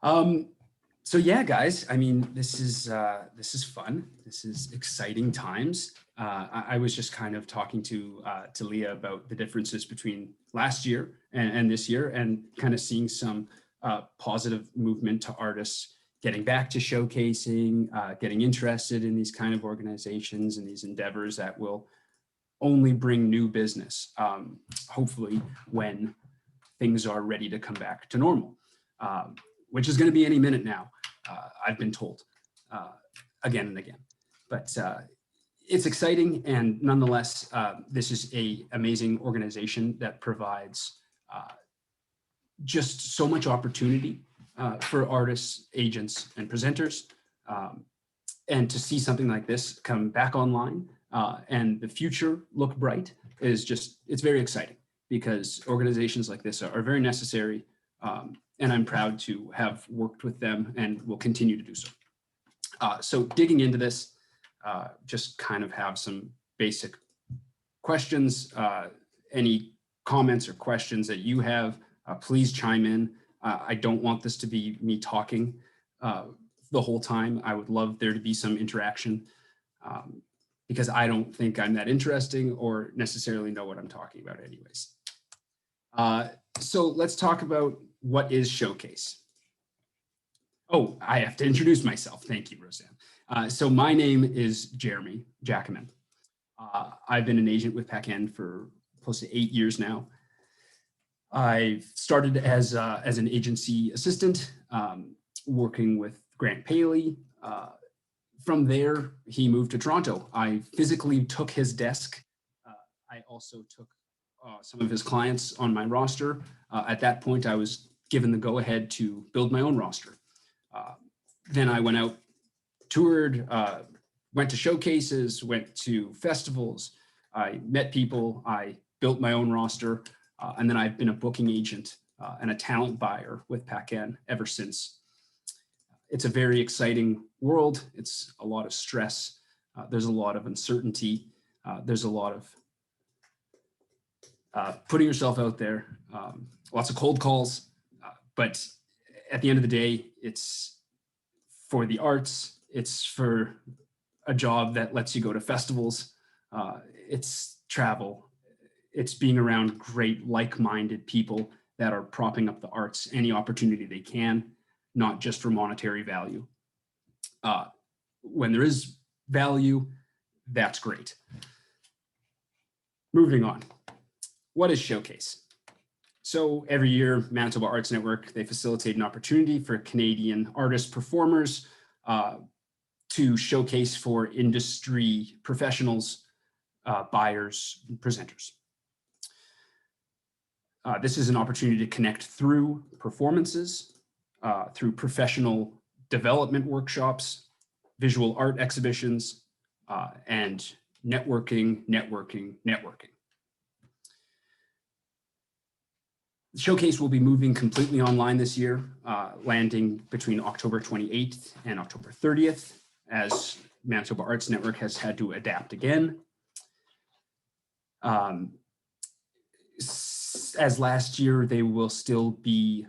Um, so yeah, guys, I mean, this is fun. This is exciting times. I was just kind of talking to Leah about the differences between last year and this year, and kind of seeing some positive movement to artists getting back to showcasing, getting interested in these kind of organizations and these endeavors that will only bring new business, hopefully when things are ready to come back to normal, which is going to be any minute now, I've been told, again and again. But it's exciting, and nonetheless, this is an amazing organization that provides just so much opportunity for artists, agents, and presenters. And to see something like this come back online and the future look bright is just, it's very exciting, because organizations like this are very necessary, and I'm proud to have worked with them and will continue to do so. So digging into this, just kind of have some basic questions. Any comments or questions that you have, please chime in. I don't want this to be me talking the whole time. I would love there to be some interaction, because I don't think I'm that interesting or necessarily know what I'm talking about anyways. So let's talk about what is Showcase. Oh, I have to introduce myself. Thank you, Roseanne. So my name is Jeremy Giacomin. I've been an agent with Paquin for close to 8 years now. I started as an agency assistant, working with Grant Paley. From there, he moved to Toronto. I physically took his desk. I also took some of his clients on my roster. At that point, I was given the go-ahead to build my own roster. Then I went out, toured, went to showcases, went to festivals. I met people. I built my own roster. And then I've been a booking agent and a talent buyer with Paquin ever since. It's a very exciting world. It's a lot of stress. There's a lot of uncertainty. There's a lot of putting yourself out there, lots of cold calls. But at the end of the day, it's for the arts. It's for a job that lets you go to festivals. It's travel. It's being around great, like-minded people that are propping up the arts any opportunity they can, not just for monetary value. When there is value, that's great. Moving on. What is Showcase? So every year, Manitoba Arts Network, they facilitate an opportunity for Canadian artists, performers to showcase for industry professionals, buyers, and presenters. This is an opportunity to connect through performances, through professional development workshops, visual art exhibitions, and networking. The showcase will be moving completely online this year, landing between October 28th and October 30th, as Manitoba Arts Network has had to adapt again. As last year, they will still be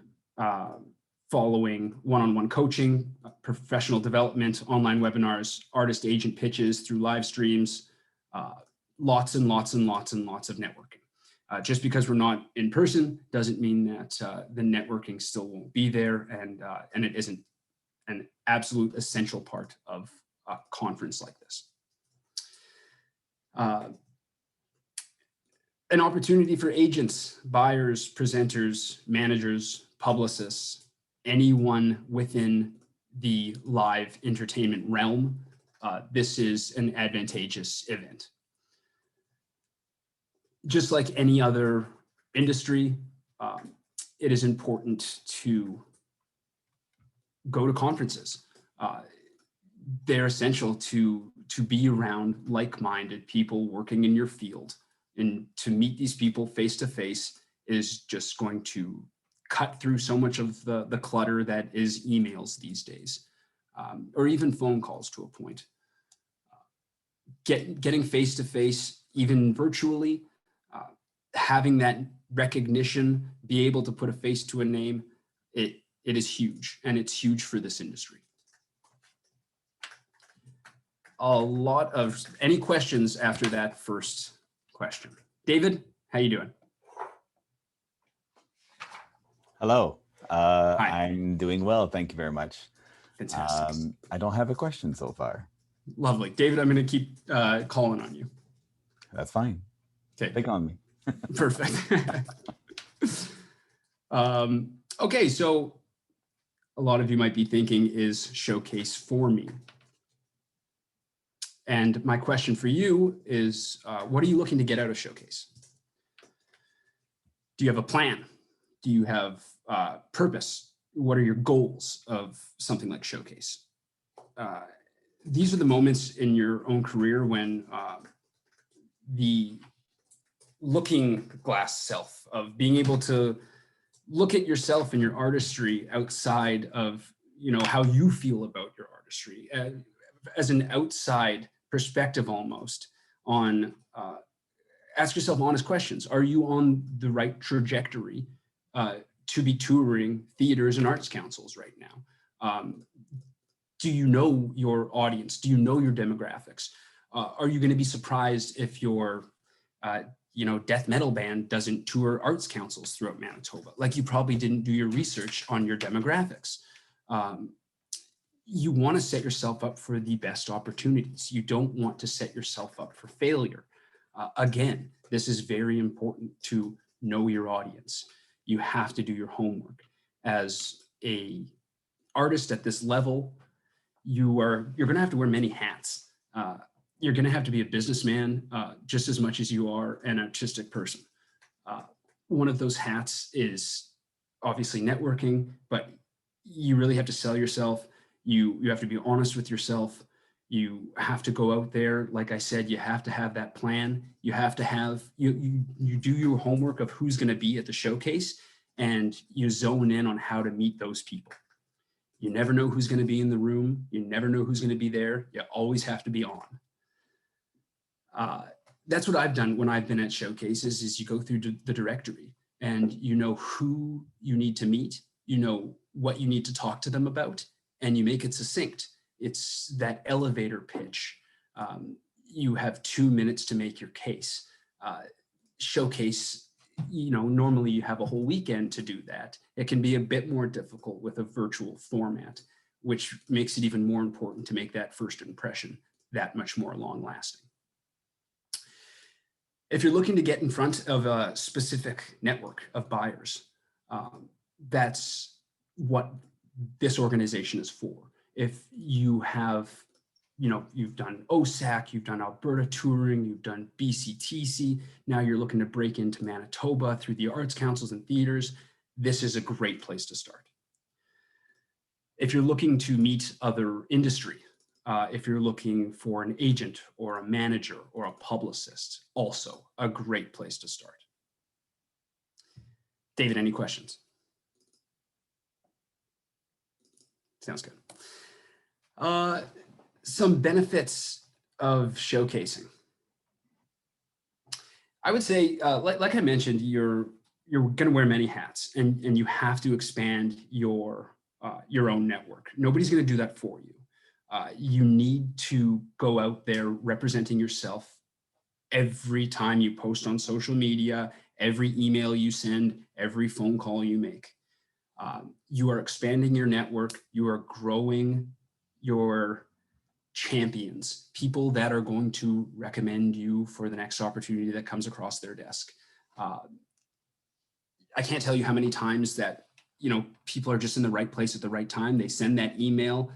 following one-on-one coaching, professional development, online webinars, artist agent pitches through live streams, lots and lots and lots and lots of networking. Just because we're not in person doesn't mean that the networking still won't be there, and it isn't an absolute essential part of a conference like this. An opportunity for agents, buyers, presenters, managers, publicists, anyone within the live entertainment realm. This is an advantageous event. Just like any other industry, it is important to go to conferences. They're essential to be around like-minded people working in your field. And to meet these people face to face is just going to cut through so much of the clutter that is emails these days, or even phone calls to a point. Getting face to face, even virtually, having that recognition, be able to put a face to a name, it It is huge, and it's huge for this industry. Any questions after that first question? David, how you doing? Hello. Hi. I'm doing well. Thank you very much. Fantastic. I don't have a question so far. Lovely. David, I'm going to keep calling on you. That's fine. Okay. Pick on me. Perfect. Okay, so a lot of you might be thinking, is Showcase for me? And my question for you is, what are you looking to get out of Showcase? Do you have a plan? Do you have purpose? What are your goals of something like Showcase? These are the moments in your own career when the looking glass self of being able to look at yourself and your artistry outside of, how you feel about your artistry as an outside perspective almost on, ask yourself honest questions. Are you on the right trajectory to be touring theaters and arts councils right now? Do you know your audience? Do you know your demographics? Are you going to be surprised if your death metal band doesn't tour arts councils throughout Manitoba? Like, you probably didn't do your research on your demographics. You want to set yourself up for the best opportunities. You don't want to set yourself up for failure. Again, this is very important to know your audience. You have to do your homework. As a artist at this level, you're going to have to wear many hats. You're going to have to be a businessman just as much as you are an artistic person. One of those hats is obviously networking, but you really have to sell yourself. You have to be honest with yourself. You have to go out there. Like I said, you have to have that plan. You have to have, you do your homework of who's going to be at the showcase, and you zone in on how to meet those people. You never know who's going to be in the room. You never know who's going to be there. You always have to be on. That's what I've done when I've been at showcases, is you go through the directory and you know who you need to meet, you know what you need to talk to them about, and you make it succinct. It's that elevator pitch. You have 2 minutes to make your case. Showcase, normally you have a whole weekend to do that. It can be a bit more difficult with a virtual format, which makes it even more important to make that first impression that much more long lasting. If you're looking to get in front of a specific network of buyers, that's what this organization is for. If you have, you've done OSAC, you've done Alberta touring, you've done BCTC, now you're looking to break into Manitoba through the arts councils and theaters, this is a great place to start. If you're looking to meet other industry, if you're looking for an agent or a manager or a publicist, also a great place to start. David, any questions? Sounds good. Some benefits of showcasing. I would say, like I mentioned, you're going to wear many hats, and you have to expand your own network. Nobody's going to do that for you. You need to go out there representing yourself every time you post on social media, every email you send, every phone call you make. You are expanding your network. You are growing your champions, people that are going to recommend you for the next opportunity that comes across their desk. I can't tell you how many times that, people are just in the right place at the right time. They send that email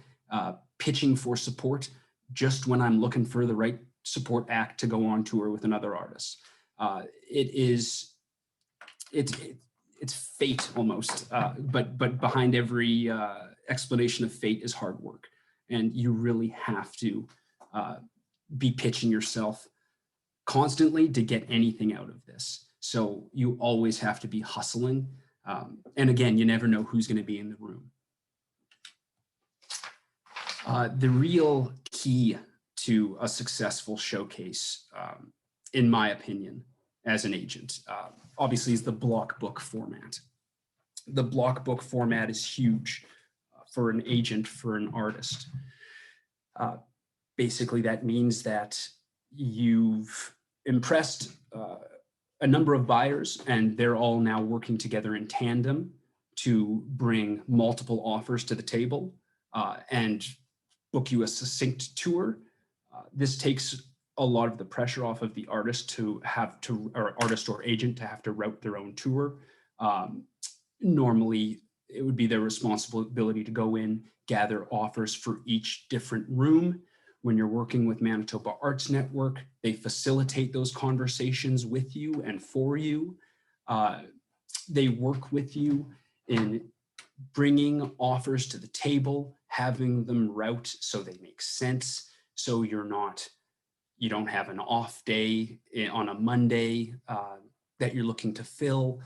pitching for support just when I'm looking for the right support act to go on tour with another artist. It's fate almost, but behind every explanation of fate is hard work. And you really have to be pitching yourself constantly to get anything out of this. So you always have to be hustling. And again, you never know who's going to be in the room. The real key to a successful showcase, in my opinion, as an agent, obviously is the block book format. The block book format is huge for an agent, for an artist. Basically, that means that you've impressed a number of buyers, and they're all now working together in tandem to bring multiple offers to the table and book you a succinct tour. This takes a lot of the pressure off of the artist or artist or agent to have to route their own tour. Normally, it would be their responsibility to go in, gather offers for each different room. When you're working with Manitoba Arts Network, they facilitate those conversations with you and for you. They work with you in bringing offers to the table, having them route so they make sense, so you don't have an off day on a Monday that you're looking to fill,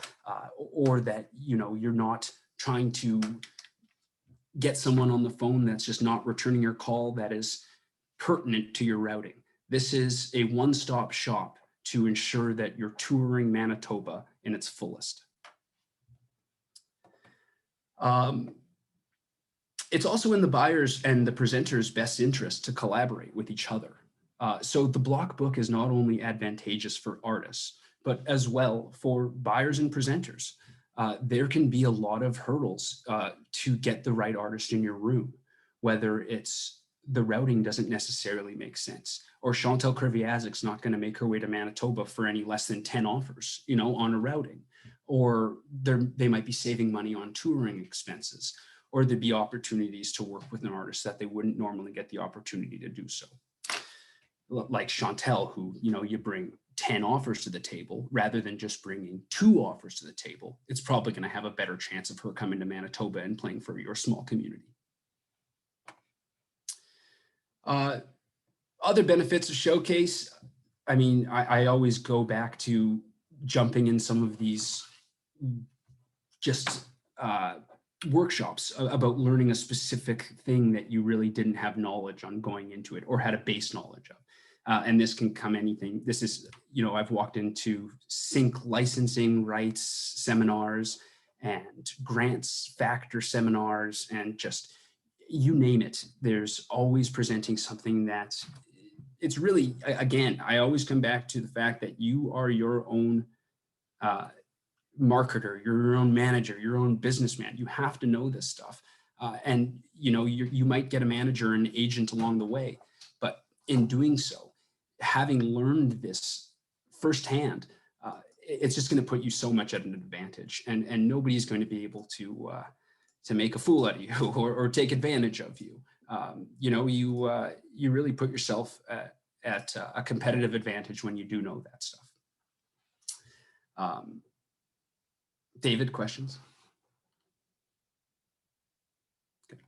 or that you're not trying to get someone on the phone that's just not returning your call that is pertinent to your routing. This is a one-stop shop to ensure that you're touring Manitoba in its fullest. It's also in the buyers and the presenters' best interest to collaborate with each other. So the block book is not only advantageous for artists, but as well for buyers and presenters. There can be a lot of hurdles to get the right artist in your room, whether it's the routing doesn't necessarily make sense, or Chantal Kreviazik's not going to make her way to Manitoba for any less than 10 offers, on a routing, or they might be saving money on touring expenses, or there'd be opportunities to work with an artist that they wouldn't normally get the opportunity to do so. Like Chantal, who, you bring 10 offers to the table rather than just bringing 2 offers to the table, it's probably going to have a better chance of her coming to Manitoba and playing for your small community. Other benefits of Showcase, I always go back to jumping in some of these just workshops about learning a specific thing that you really didn't have knowledge on going into it or had a base knowledge of. And this can come anything. This is, I've walked into sync licensing rights seminars and grants factor seminars, and just, you name it. There's always presenting something that it's really, again, I always come back to the fact that you are your own marketer, you're your own manager, your own businessman. You have to know this stuff. And, you might get a manager and agent along the way, but in doing so, having learned this firsthand, it's just going to put you so much at an advantage, and nobody's going to be able to make a fool out of you or take advantage of you. You really put yourself at a competitive advantage when you do know that stuff. David, questions? Good.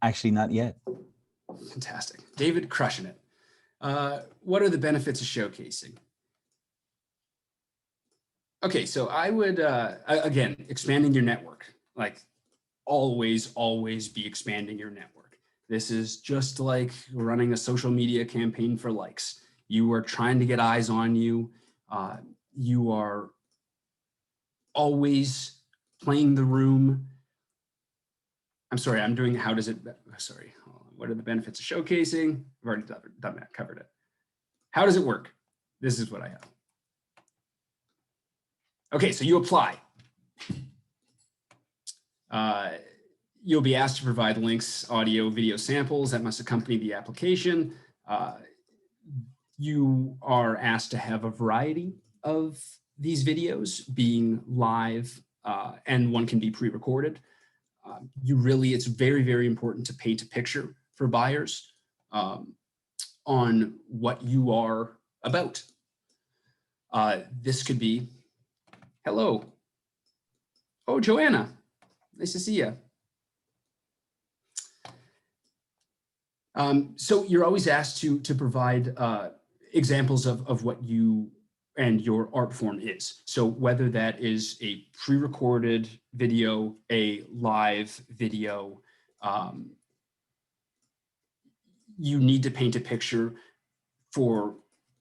Actually, not yet. Fantastic. David, crushing it. What are the benefits of showcasing? Okay, so I would, again, expanding your network. Like, always be expanding your network. This is just like running a social media campaign for likes. You are trying to get eyes on you. You are always playing the room. I'm sorry, I'm doing, how does it, sorry, what are the benefits of showcasing? I've already done that, covered it. How does it work? This is what I have. Okay, so you apply. You'll be asked to provide links, audio, video samples that must accompany the application. You are asked to have a variety of these videos being live, and one can be pre-recorded. It's very, very important to paint a picture for buyers on what you are about. This could be, hello. Oh, Joanna, nice to see you. So you're always asked to provide examples of what you and your art form is. So whether that is a pre-recorded video, a live video, you need to paint a picture for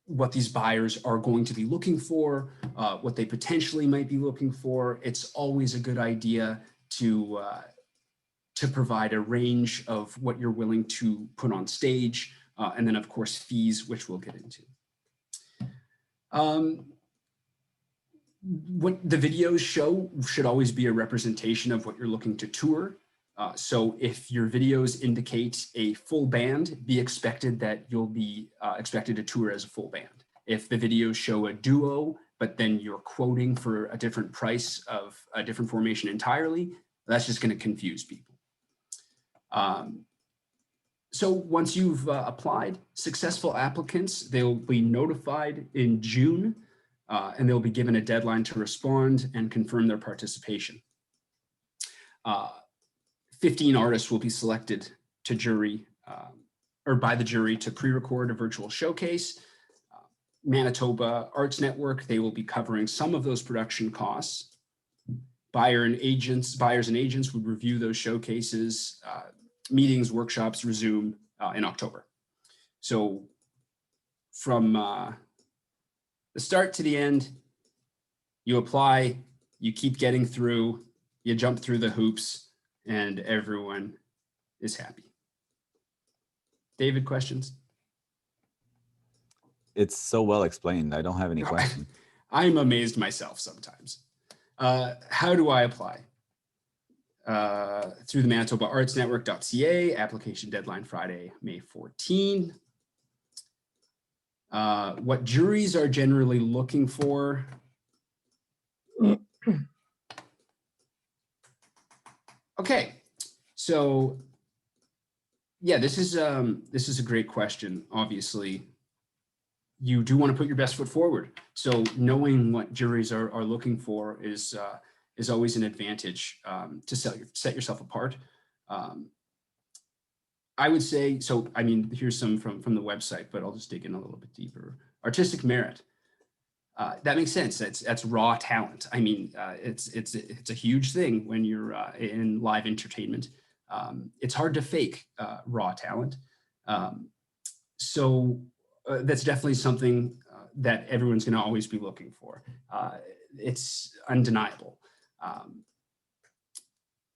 what these buyers are going to be looking for, what they potentially might be looking for. It's always a good idea to provide a range of what you're willing to put on stage, and then of course fees, which we'll get into. What the videos show should always be a representation of what you're looking to tour. So if your videos indicate a full band, be expected that you'll be expected to tour as a full band. If the videos show a duo, but then you're quoting for a different price of a different formation entirely, that's just going to confuse people. So once you've applied, successful applicants, they'll be notified in June, and they'll be given a deadline to respond and confirm their participation. 15 artists will be selected to jury or by the jury to pre-record a virtual showcase. Manitoba Arts Network, they will be covering some of those production costs. Buyers and agents would review those showcases. Meetings, workshops resume in October. So from the start to the end, you apply, you keep getting through, you jump through the hoops, and everyone is happy. David, questions? It's so well explained. I don't have any questions. I'm amazed myself sometimes. How do I apply? Through the Manitoba Arts Network.ca, application deadline Friday, May 14. What juries are generally looking for. Okay, so yeah, this is a great question. Obviously, you do want to put your best foot forward. So knowing what juries are looking for is always an advantage to set yourself apart. I would say, so I mean, here's some from the website, but I'll just dig in a little bit deeper. Artistic merit. That makes sense. That's raw talent. I mean, it's a huge thing when you're in live entertainment. It's hard to fake raw talent. So that's definitely something that everyone's going to always be looking for. It's undeniable.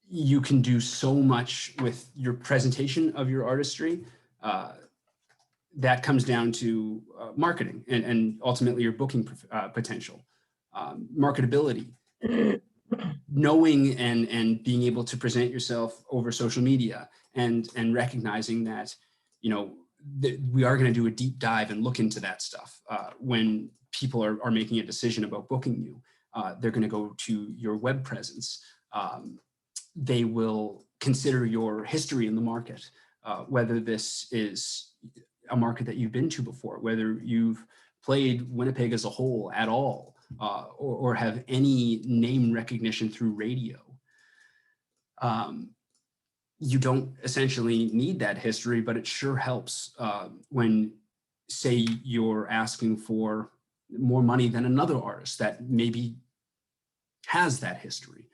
You can do so much with your presentation of your artistry. That comes down to marketing and ultimately your booking potential, marketability, knowing and being able to present yourself over social media and recognizing that, you know, we are going to do a deep dive and look into that stuff. When people are making a decision about booking you, they're going to go to your web presence. They will consider your history in the market, whether this is a market that you've been to before, whether you've played Winnipeg as a whole at all, or have any name recognition through radio. You don't essentially need that history, but it sure helps when, say, you're asking for more money than another artist that maybe has that history.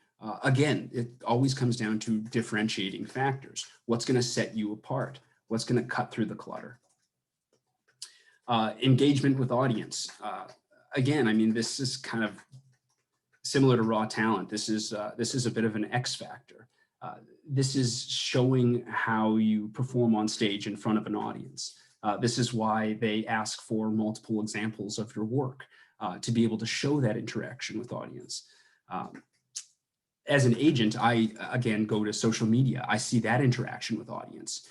Again, it always comes down to differentiating factors. What's going to set you apart? What's going to cut through the clutter? Engagement with audience. Again, I mean, this is kind of similar to raw talent. This is a bit of an X factor. This is showing how you perform on stage in front of an audience. This is why they ask for multiple examples of your work to be able to show that interaction with audience. As an agent, I, again, go to social media. I see that interaction with audience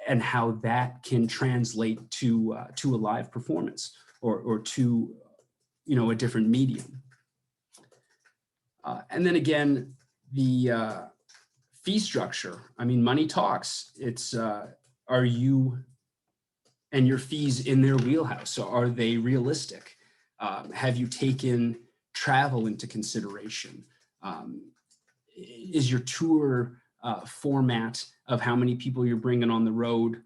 and how that can translate to a live performance or to, you know, a different medium. And then again, the fee structure. I mean, money talks. It's, are you and your fees in their wheelhouse? So are they realistic? Have you taken travel into consideration? Is your tour format of how many people you're bringing on the road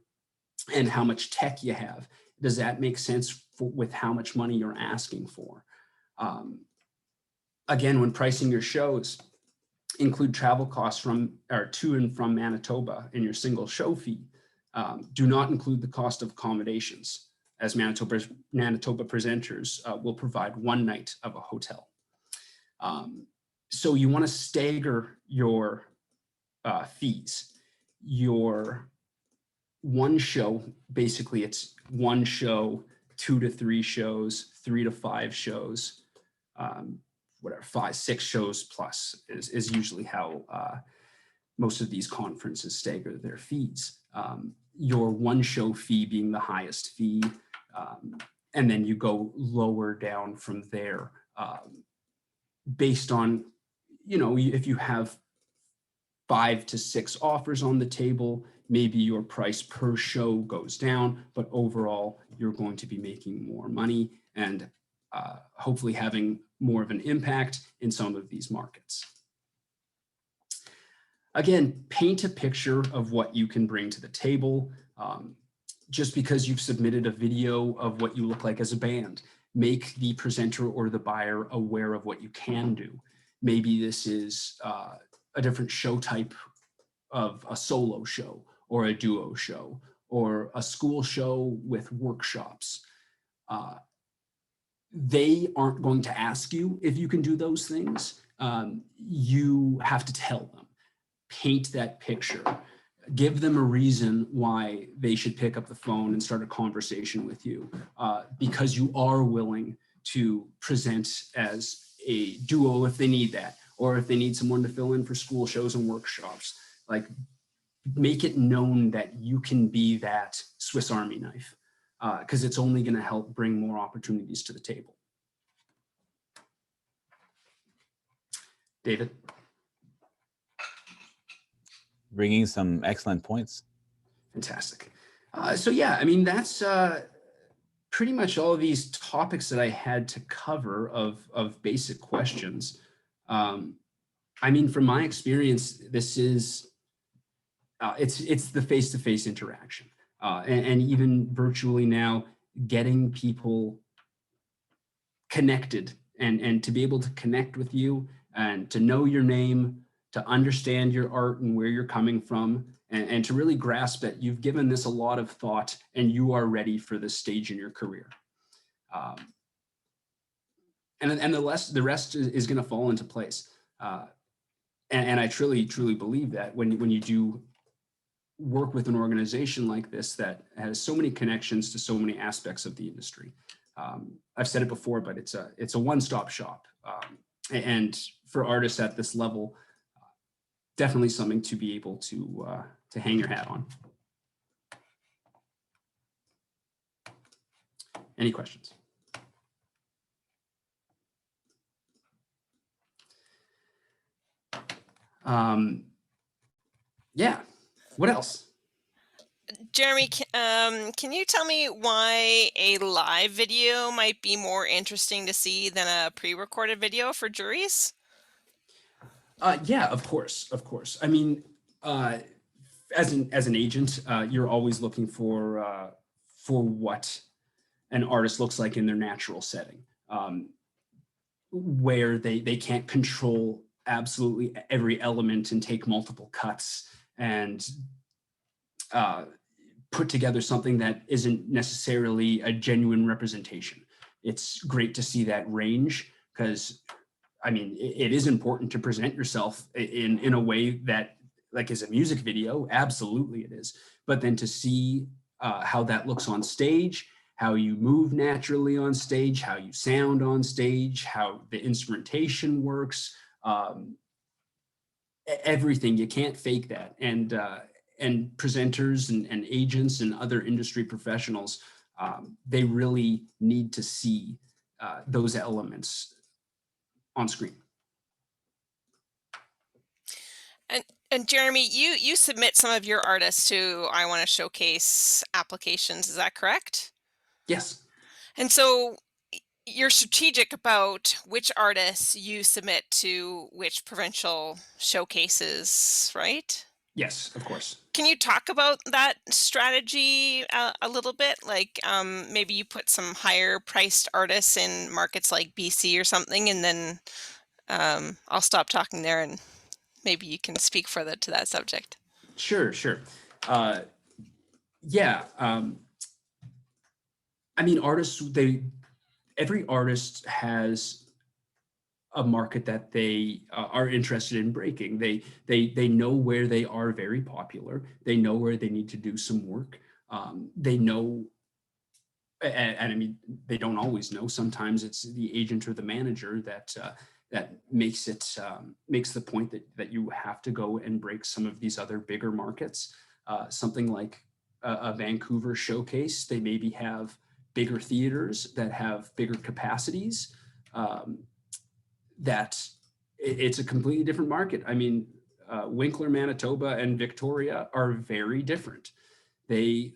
and how much tech you have, does that make sense with how much money you're asking for? Again, when pricing your shows, include travel costs to and from Manitoba in your single show fee. Do not include the cost of accommodations as Manitoba presenters, will provide 1 night of a hotel. So you want to stagger your fees. Your one show, basically it's one show, 2 to 3 shows, 3 to 5 shows, whatever, 5, 6 shows plus is usually how most of these conferences stagger their fees. Your one show fee being the highest fee, and then you go lower down from there, based on, if you have 5 to 6 offers on the table, maybe your price per show goes down, but overall you're going to be making more money and hopefully having more of an impact in some of these markets. Again, paint a picture of what you can bring to the table. Just because you've submitted a video of what you look like as a band, make the presenter or the buyer aware of what you can do. Maybe this is a different show type of a solo show or a duo show or a school show with workshops. They aren't going to ask you if you can do those things. You have to tell them. Paint that picture. Give them a reason why they should pick up the phone and start a conversation with you, because you are willing to present as a duo if they need that, or if they need someone to fill in for school shows and workshops. Like, make it known that you can be that Swiss Army knife, because it's only going to help bring more opportunities to the table. David? Bringing some excellent points. Fantastic. So yeah, I mean, that's pretty much all of these topics that I had to cover of basic questions. I mean, from my experience, this is, it's the face-to-face interaction. And even virtually now, getting people connected and to be able to connect with you and to know your name, to understand your art and where you're coming from, and to really grasp that you've given this a lot of thought and you are ready for this stage in your career. And the rest is going to fall into place. And I truly believe that when you do work with an organization like this that has so many connections to so many aspects of the industry. I've said it before, but it's a one-stop shop. And for artists at this level, definitely something to be able to hang your hat on. Any questions? Yeah, what else? Jeremy, can you tell me why a live video might be more interesting to see than a pre-recorded video for juries? Yeah, of course. I mean, as an agent, you're always looking for what an artist looks like in their natural setting, where they can't control absolutely every element and take multiple cuts and put together something that isn't necessarily a genuine representation. It's great to see that range, because I mean, it is important to present yourself in a way that, like, is a music video. Absolutely it is. But then to see how that looks on stage, how you move naturally on stage, how you sound on stage, how the instrumentation works, everything. You can't fake that. And presenters and agents and other industry professionals, they really need to see those elements on screen. And Jeremy, you submit some of your artists to iWantToShowcase applications, is that correct? Yes. And so you're strategic about which artists you submit to which provincial showcases, right? Yes, of course. Can you talk about that strategy a little bit? Like, maybe you put some higher priced artists in markets like BC or something, and then I'll stop talking there and maybe you can speak further to that subject. Sure. Yeah. I mean, every artist has a market that they are interested in breaking. They know where they are very popular. They know where they need to do some work. They know, and I mean, they don't always know. Sometimes it's the agent or the manager that makes the point that you have to go and break some of these other bigger markets. Something like a Vancouver showcase, they maybe have bigger theaters that have bigger capacities. That it's a completely different market. I mean, Winkler, Manitoba, and Victoria are very different. They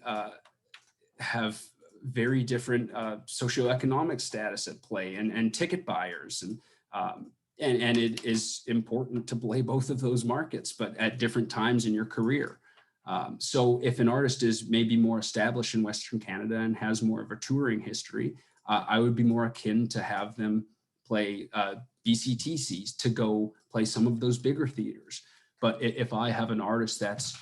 have very different socioeconomic status at play and ticket buyers. And it is important to play both of those markets, but at different times in your career. So if an artist is maybe more established in Western Canada and has more of a touring history, I would be more akin to have them play BCTCs, to go play some of those bigger theaters. But if I have an artist that's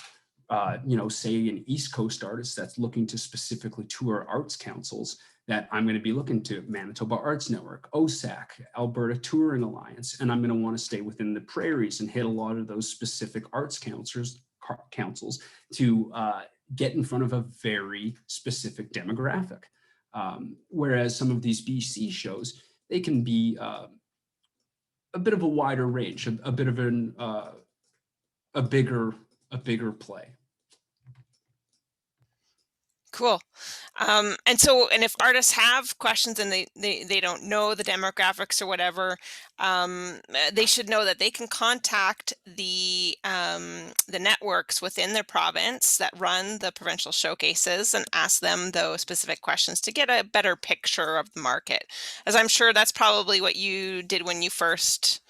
say an East Coast artist that's looking to specifically tour arts councils, that I'm going to be looking to Manitoba Arts Network, OSAC, Alberta Touring Alliance, and I'm going to want to stay within the prairies and hit a lot of those specific arts councils to get in front of a very specific demographic. Whereas some of these BC shows, they can be a bit of a wider range, a bit of a bigger play. Cool. And if artists have questions and they don't know the demographics or whatever, they should know that they can contact the networks within their province that run the provincial showcases and ask them those specific questions to get a better picture of the market. As I'm sure that's probably what you did when you first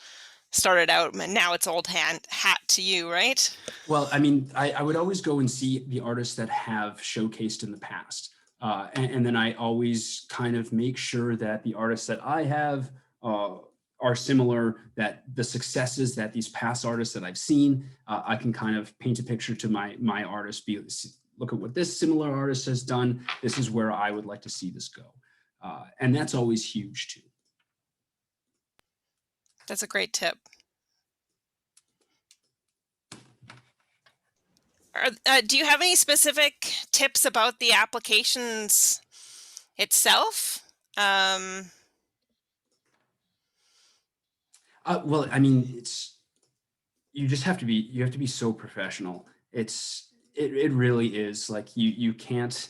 started out, and now it's old hat to you, right? Well, I mean, I would always go and see the artists that have showcased in the past. And then I always kind of make sure that the artists that I have are similar, that the successes that these past artists that I've seen, I can kind of paint a picture to my artist, look at what this similar artist has done. This is where I would like to see this go. And that's always huge too. That's a great tip. Do you have any specific tips about the applications itself? Well, I mean, you have to be so professional. It really is like you can't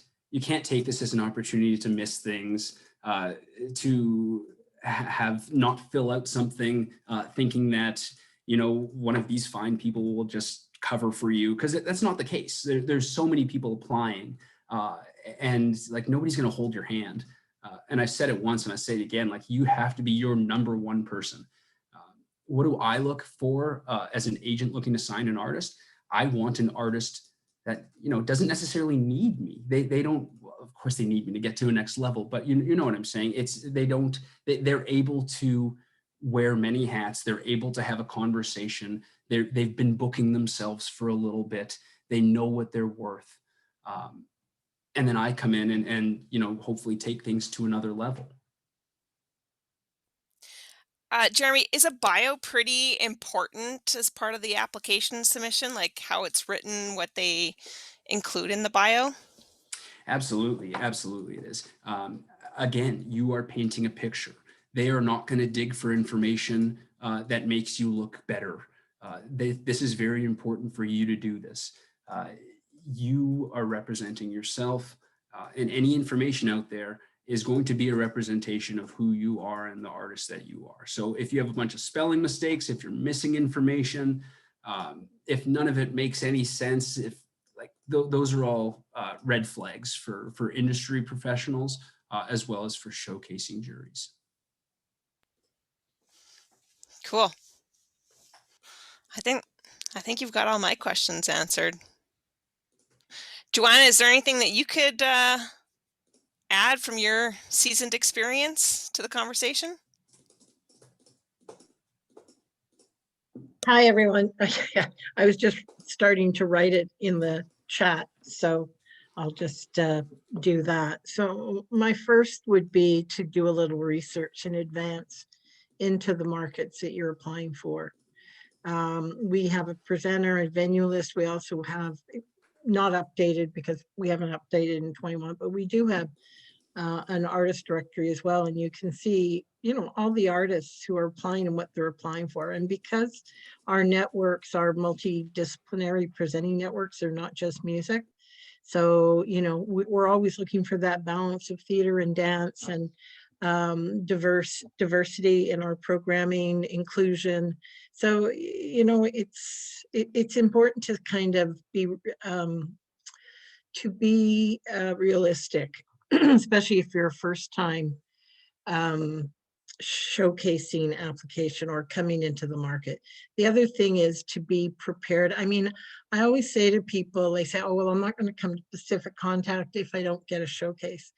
take this as an opportunity to miss things, to have not fill out something thinking that one of these fine people will just cover for you, because that's not the case. There's so many people applying, and like nobody's going to hold your hand. And I said it once and I say it again, like you have to be your number one person. What do I look for as an agent looking to sign an artist? I want an artist that doesn't necessarily need me. They don't. Of course, they need me to get to a next level, but you know what I'm saying. They're able to wear many hats. They're able to have a conversation. They've been booking themselves for a little bit. They know what they're worth, and then I come in and hopefully take things to another level. Jeremy, is a bio pretty important as part of the application submission, like how it's written, what they include in the bio? Absolutely it is. Again, you are painting a picture. They are not going to dig for information that makes you look better. This is very important for you to do this. You are representing yourself, and any information out there is going to be a representation of who you are and the artist that you are. So if you have a bunch of spelling mistakes, if you're missing information, if none of it makes any sense, if those are all red flags for industry professionals, as well as for showcasing juries. Cool. I think you've got all my questions answered. Joanna, is there anything that you could add from your seasoned experience to the conversation? Hi, everyone. I was just starting to write it in the chat. So I'll just do that. So my first would be to do a little research in advance into the markets that you're applying for. We have a presenter and venue list. We also have, not updated because we haven't updated in 21, but we do have an artist directory as well. And you can see, all the artists who are applying and what they're applying for. And because our networks are multidisciplinary presenting networks, they're not just music. So, we're always looking for that balance of theater and dance and diversity in our programming, inclusion. So, it's important to kind of be realistic, especially if you're a first time showcasing application or coming into the market. The other thing is to be prepared. I mean, I always say to people, they say, oh, well, I'm not going to come to Pacific Contact if I don't get a showcase.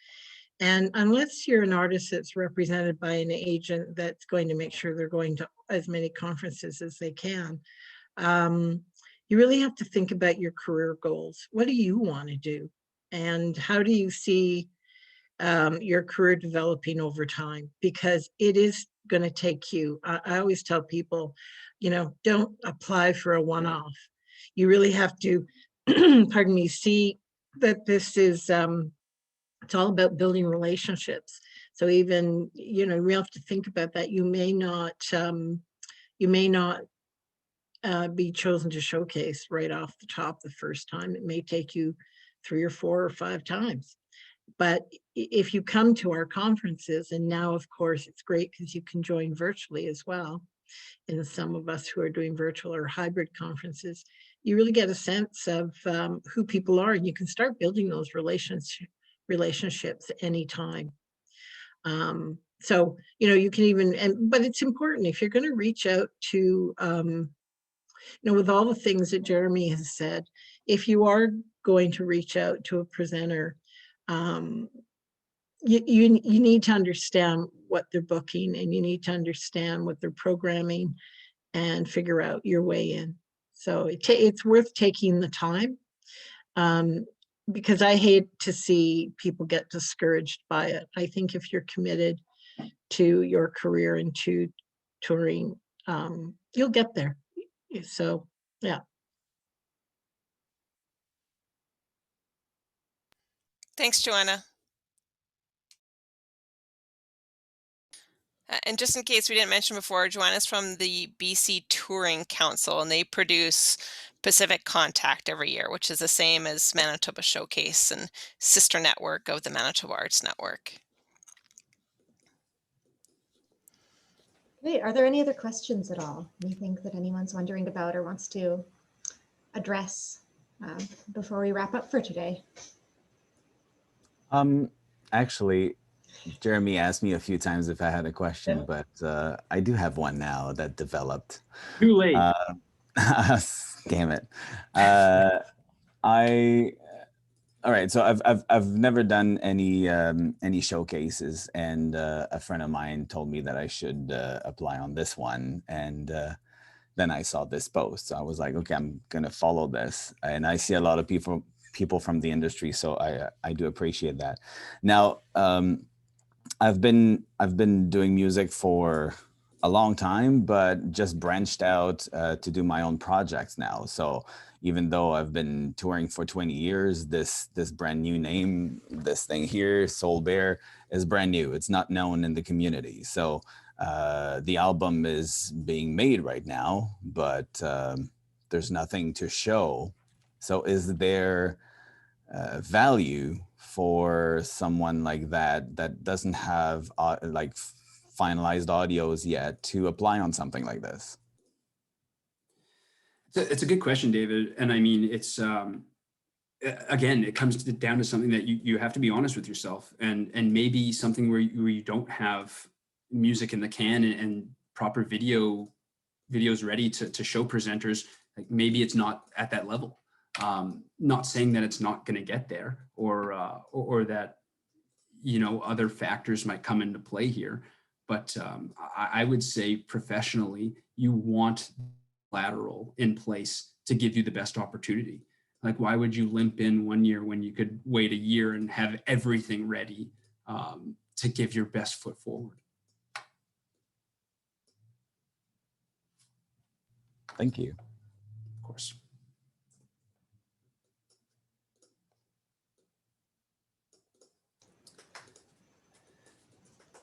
And unless you're an artist that's represented by an agent that's going to make sure they're going to as many conferences as they can, you really have to think about your career goals. What do you want to do? And how do you see your career developing over time? Because it is going to take you. I always tell people, don't apply for a one-off. You really have to, pardon me, see that this is, it's all about building relationships. So even, we have to think about that. You may not be chosen to showcase right off the top the first time. It may take you 3 or 4 or 5 times. But if you come to our conferences, and now, of course, it's great because you can join virtually as well. And some of us who are doing virtual or hybrid conferences, you really get a sense of who people are, and you can start building those relationships anytime. So, you can even, but it's important if you're going to reach out to, with all the things that Jeremy has said, if you are going to reach out to a presenter, you need to understand what they're booking, and you need to understand what they're programming and figure out your way in. So it's worth taking the time, because I hate to see people get discouraged by it. I think if you're committed to your career and to touring, you'll get there. So, yeah. Thanks, Joanna. And just in case we didn't mention before, Joanna's from the BC Touring Council, and they produce Pacific Contact every year, which is the same as Manitoba Showcase and sister network of the Manitoba Arts Network. Great. Are there any other questions at all? Anything that anyone's wondering about or wants to address before we wrap up for today? Actually, Jeremy asked me a few times if I had a question, but I do have one now that developed. Too late. Damn it. All right. So I've never done any showcases, and a friend of mine told me that I should apply on this one, and then I saw this post. So I was like, okay, I'm gonna follow this, and I see a lot of people from the industry, so I do appreciate that. Now, I've been doing music for a long time, but just branched out to do my own projects now. So even though I've been touring for 20 years, this brand new name, this thing here, Soul Bear, is brand new. It's not known in the community. So the album is being made right now, but there's nothing to show. So is there value for someone like that doesn't have like finalized audios yet to apply on something like this? It's a good question, David. And I mean, it's again, it comes down to something that you have to be honest with yourself, and maybe something where you don't have music in the can and proper videos ready to show presenters. Like maybe it's not at that level. Not saying that it's not going to get there, or that other factors might come into play here, but I would say professionally, you want collateral in place to give you the best opportunity. Like, why would you limp in one year when you could wait a year and have everything ready to give your best foot forward? Thank you. Of course.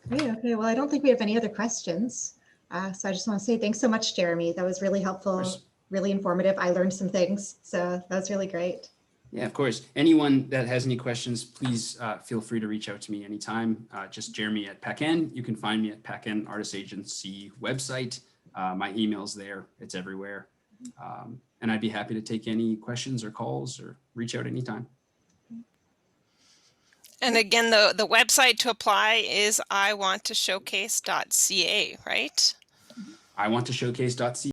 Great. Okay. Well, I don't think we have any other questions. So I just want to say thanks so much, Jeremy. That was really helpful, really informative. I learned some things. So that was really great. Yeah, of course. Anyone that has any questions, please feel free to reach out to me anytime. Just Jeremy at Paquin. You can find me at Paquin Artist Agency website. My email's there. It's everywhere. And I'd be happy to take any questions or calls or reach out anytime. And again, the website to apply is iWantToShowcase.ca, right? iWantToShowcase.ca.